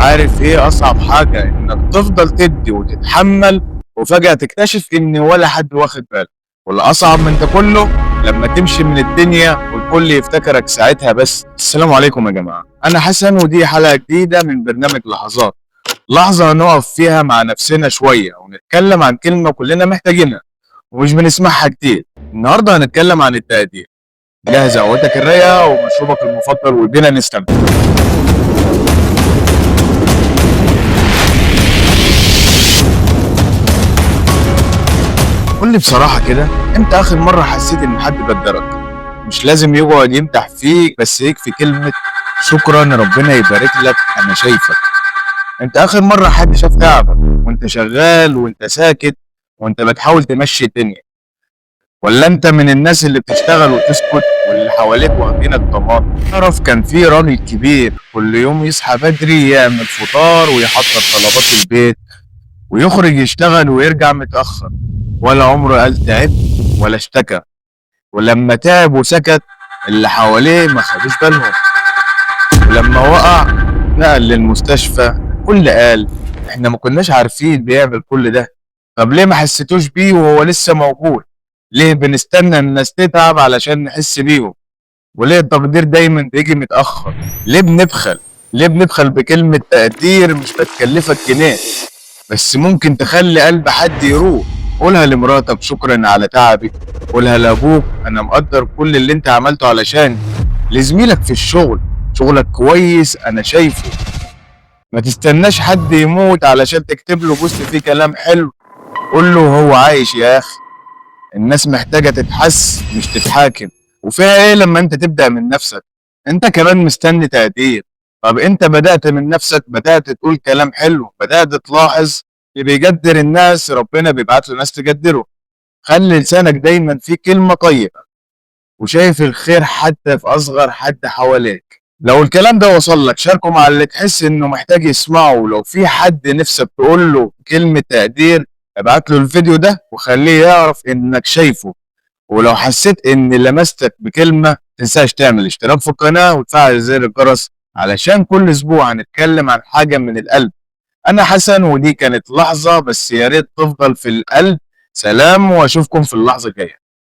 عارف ايه اصعب حاجة؟ انك تفضل تدي وتتحمل وفجأة تكتشف ان ولا حد واخد باله. والاصعب من ده كله لما تمشي من الدنيا والكل يفتكرك ساعتها بس. السلام عليكم يا جماعة، انا حسن ودي حلقة جديدة من برنامج لحظات. لحظة نقف فيها مع نفسنا شوية ونتكلم عن كلمة كلنا محتاجينها ومش بنسمعها كتير. النهاردة هنتكلم عن التقدير. جهز قهوتك الرايقة ومشروبك المفضل وبينا نستمتع. قول لي بصراحة كده، امتى آخر مرة حسيت إن حد قدرك؟ مش لازم يقعد يمدح فيك، بس يكفي كلمة شكرا ربنا يبارك لك أنا شايفك. انت آخر مرة حد شاف تعبك وانت شغال وانت ساكت وانت بتحاول تمشي الدنيا، ولا انت من الناس اللي بتشتغل وتسكت واللي حواليك واخدينك ضمان؟ تعرف كان في راجل كبير كل يوم يصحى بدري يعمل فطار ويحضر طلبات البيت ويخرج يشتغل ويرجع متأخر، ولا عمره قال تعب ولا اشتكى. ولما تعب وسكت اللي حواليه ما خدوش بالهم، ولما وقع نقل للمستشفى كل قال احنا ما كناش عارفين بيعمل كل ده. طب ليه ما حسيتوش بيه وهو لسه موجود؟ ليه بنستنى الناس تتعب علشان نحس بيهم؟ وليه التقدير دايما بيجي متأخر؟ ليه بنبخل بكلمة تقدير مش بتكلفك جنيه بس ممكن تخلي قلب حد يروح؟ قولها لمراتك شكرا على تعبك، قولها لابوك انا مقدر كل اللي انت عملته علشان، لزميلك في الشغل شغلك كويس انا شايفه. ما تستناش حد يموت علشان تكتب له بوست فيه كلام حلو، قول له هو عايش يا اخي. الناس محتاجة تتحس مش تتحاكم، وفيها ايه لما انت تبدأ من نفسك؟ انت كمان مستني تقدير. طب انت بدأت من نفسك، بدأت تقول كلام حلو، بدأت تلاحظ اللي بيقدر الناس ربنا بيبعت له ناس تقدره. خلي لسانك دايما فيه كلمة طيبة وشايف الخير حتى في أصغر حد حواليك. لو الكلام ده وصل لك شاركه مع اللي تحس إنه محتاج يسمعه، ولو في حد نفسك تقول له كلمة تقدير ابعت له الفيديو ده وخليه يعرف إنك شايفه. ولو حسيت إن لمستك بكلمة تنساش تعمل اشتراك في القناة وتفعل زر الجرس علشان كل أسبوع هنتكلم عن حاجة من القلب. أنا حسن ودي كانت لحظة بس يا ريت تفضل في القلب. سلام وأشوفكم في اللحظة الجاية.